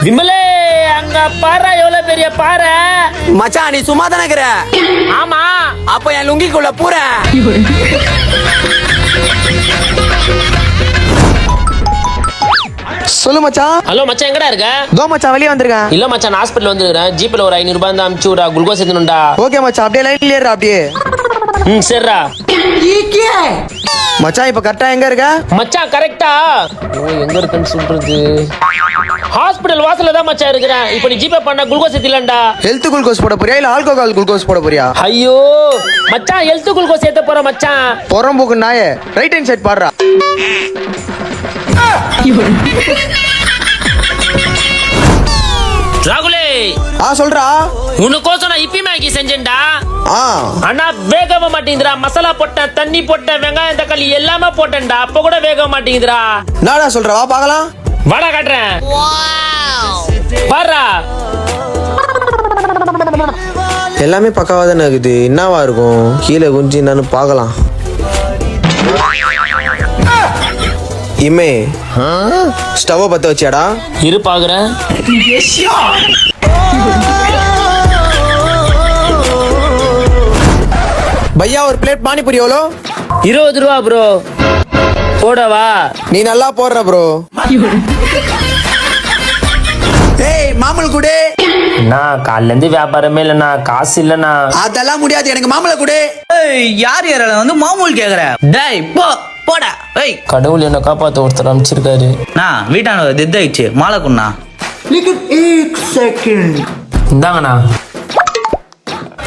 விமலே அங்க பாறை எவ்வளவு பெரிய பாறை. மச்சான் நீ சும்மா தானே இருக்கிற? ஆமா. அப்ப என் லுங்கிக்குள்ள பூர. சொல்லு மச்சான். ஹலோ மச்சான், எங்கடா இருக்க? தோ மச்சான் வெளிய வந்திருக்கேன். இல்ல மச்சான், ஹாஸ்பிடல் வந்துருக்கேன். ஜிப்ல ஒரு 500 ரூபாய் இருந்தா அனுப்பிச்சு விடா, குளுக்கோஸ் ஏத்தணும்டா. ஓகே மச்சான், அப்படியே லைன்ல ஏறு அப்படியே. சரிடா மச்சான். இப்ப கரெக்டா எங்க இருக்க? மச்சான் கரெக்டா எங்க இருக்குன்னு சொல்றது, ஹாஸ்பிடல் வாசல்ல தான் மச்சான் இருக்கிறேன். இப்போ நீ ஜிபே பண்ண குளுக்கோஸ் ஏத்திடலாம்டா. ஹெல்த் குளுக்கோஸ் போட போறியா இல்ல ஆல்கஹால் குளுக்கோஸ் போட போறியா? ஐயோ மச்சான், ஹெல்த் குளுக்கோஸ் ஏத்த போற மச்சான். பொறம்போக்கு நாயே, ரைட் ஹேண்ட் சைடு பாடுறா. ராகுலே சொல்றா. உனக்கோசம் நான் இப்பி மேகி செஞ்சேன்டா. ஆனா வேகவே மாட்டேங்குதுடா. மசாலா போட்டேன், தண்ணி போட்டேன், வெங்காயம் தக்காளி எல்லாமே போட்டேன்டா. அப்ப கூட வேக மாட்டேங்குதுடா. நாடா சொல்ற, வா பாக்கலாம். வாடா காட்டுறேன் பாரா. எல்லாமே பக்காவா தானே இருக்குது. என்னவா இருக்கும்? கீழே குஞ்சு என்னன்னு பாக்கலாம். இமே ஸ்டவ் பத்த வச்சியாடா? இரு பாக்குறேன். பையா ஒரு பிளேட் பானிபூரி எவ்வளோ? 20 ரூபா ப்ரோ. போடவா? நீ நல்லா போடுற ப்ரோ. ஏய் மாமல் குடு. நான் காலைல இருந்து வியாபாரமே இல்லண்ணா, காசு இல்லண்ணா. அதெல்லாம் முடியாது, எனக்கு மாமலை குடு. யார் யாரால வந்து மாமூல் கேக்குற? டேய் போ போடா. ஏய் கடவுள் என்ன காப்பாத்த ஒருத்தர் அமைச்சிருக்காரு. நான் வீட்டான தித்தாயிடுச்சு, மாலை குண்ணா. இந்தாங்கண்ணா.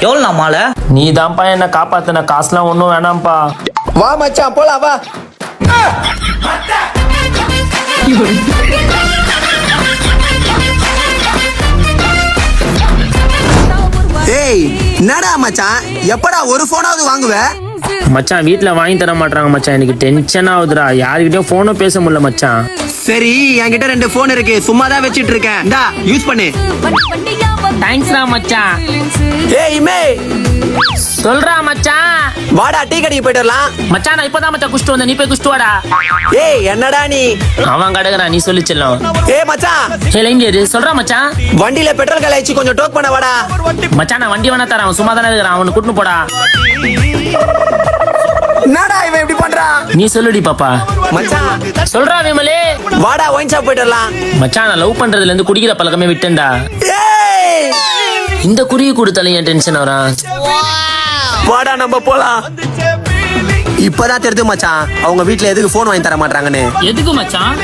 எவ்வளோண்ணா மாலை? நீ தான்ப்பா என்ன காப்பாத்தின, காசுலாம் ஒன்றும் வேணாம்ப்பா. வா மச்சான் போலாம் வா. ஏய் என்னடா மச்சான், எப்படா ஒரு போனாவது வாங்குவ? மச்சான் வீட்டுல வாங்கி தர மாட்டாங்க மச்சான், எனக்கு டென்ஷன் ஆகுதுடா. யாருக்கிட்டயும் போனும் பேச முடியல மச்சான். சரி என்கிட்ட 2 போன் இருக்கு, சும்மா தான் வச்சிட்டு இருக்கேன். இந்தா யூஸ் பண்ணு. தேங்க்ஸ்டா மச்சான். ஏய் இமே சொல்றா மச்சான். வாடா டீ கடைக்கு போயிட்டு வரலாம். மச்சான் நான் இப்பதான் மச்சான் குஷ்டு வந்தேன், நீ போய் குஷ்டு வாடா. ஏய் என்னடா நீ? அவன் கடக்குறான், நீ சொல்லி செல்லும். ஏய் மச்சான். இங்க சொல்றா மச்சான். வண்டியில பெட்ரோல் கலாய்ச்சி கொஞ்சம் டோக் பண்ண வாடா. மச்சான் நான் வண்டி வேணா தரேன், அவன் சும்மா தானே இருக்கிறான், அவனு கூட்டின்னு போடா. என்னடா இவன் இப்படி பண்றான்? நீ சொல்லுடி பாப்பா. மச்சான் சொல்றா விமலே. வாடா ஒயின் ஷாப் போயிட்டு வரலாம். மச்சான் நான் லவ் பண்றதுல இருந்து குடிக்கிற பழக்கமே விட்டேன்டா. ஏய் இந்த குறி கொடுத்தாலும் என் டென்ஷன் வரான். வாடா நம்ம போலாம். இப்பதான் தெரியுது மச்சான், அவங்க வீட்ல எதுக்கு போன் வாங்கி தர மாட்டாங்கன்னு. எதுக்கு மச்சான்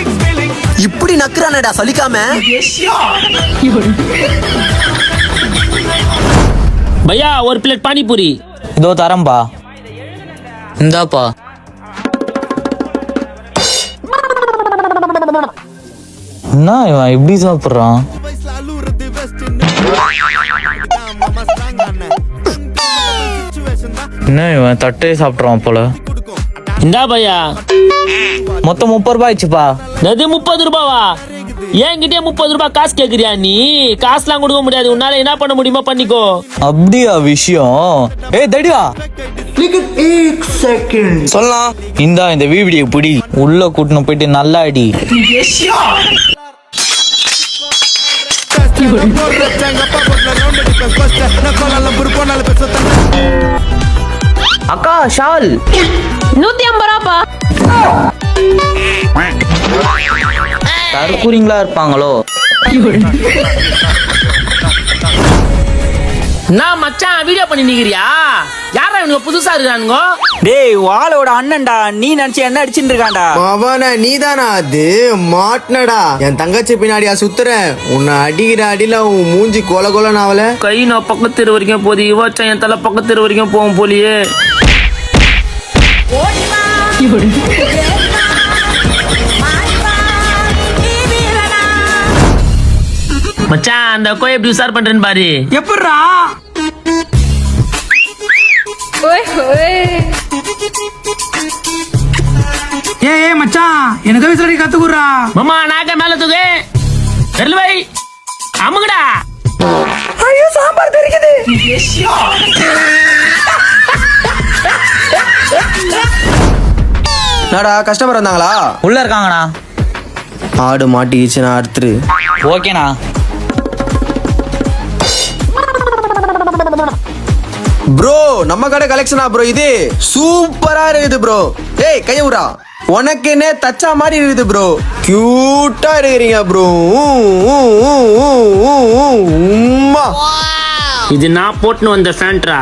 இப்படி நக்குறானடா சலிக்காம. பையா ஒரு பிளேட் பானிபூரி. இதோ தரம்பா. இந்தாப்பா. என்ன இவன் இப்படி சாப்பிடுறான்? என்ன இவன் தட்டே சாப்பிடுறான் போல. இந்தா பையா. மொத்தம் 30 ரூபாய் ஆயிடுச்சுப்பா. அது 30 ரூபாவா? என்கிட்டயே 30 ரூபாய் காசு கேக்குறியா நீ? காசுலாம் கொடுக்க முடியாது, உன்னால என்ன பண்ண முடியுமோ பண்ணிக்கோ. அப்படியா விஷயம்? ஏய் தடியா சொல்லலாம். இந்தா இந்த வீடியோ பிடி, உள்ள கூட்டின்னு போயிட்டு நல்லா அடி. அக்கா ஷால் 150 ரூபாப்பா. தற்கூரிங்களா இருப்பாங்களோ? நான் மச்சான் வீடியோ பண்ணி நிக்கிறியா? யாரா இவனுங்க புதுசா இருக்கானுங்க? டேய் வாளோட அண்ணன்டா, நீ நினைச்சு என்ன அடிச்சுட்டு இருக்கான்டா? அவன நீதானா? அது மாட்னடா. என் தங்கச்சி பின்னாடியா சுத்துறேன்? உன்னை அடிக்கிற அடியில உன் மூஞ்சி கொல கொல நாவல. கை நான் பக்கத்து வரைக்கும் போகுது, இவச்சா என் தலை பக்கத்து வரைக்கும் போகும் போலியே. மச்சான் அந்த கோயை எப்படி உசார் பண்றேன்னு பாரு. எப்படிரா? ஏய் மச்சான், எனக்கு விசிலடி கத்துக்குறா. மாமா நாக்க மேல தூக்கு, வெறும் வை, அமுகுடா. ஐயோ சாம்பார் தெரிக்குது. என்னடா கஸ்டமர் வந்தாங்களா? உள்ள இருக்காங்கண்ணா. ஆடு மாட்டிக்கிச்சுன்னா அறுத்துரு. ஓகேண்ணா. ப்ரோ நம்ம கடை கலெக்ஷனா ப்ரோ இது சூப்பரா இருக்குது ப்ரோ. ஏய் கையவுரா உனக்குன்னே தச்சா மாதிரி இருக்குது ப்ரோ. கியூட்டா இருக்கிறீங்க ப்ரோ. உம்மா இது நான் போட்டுன்னு வந்த ஃபேன்ட்ரா.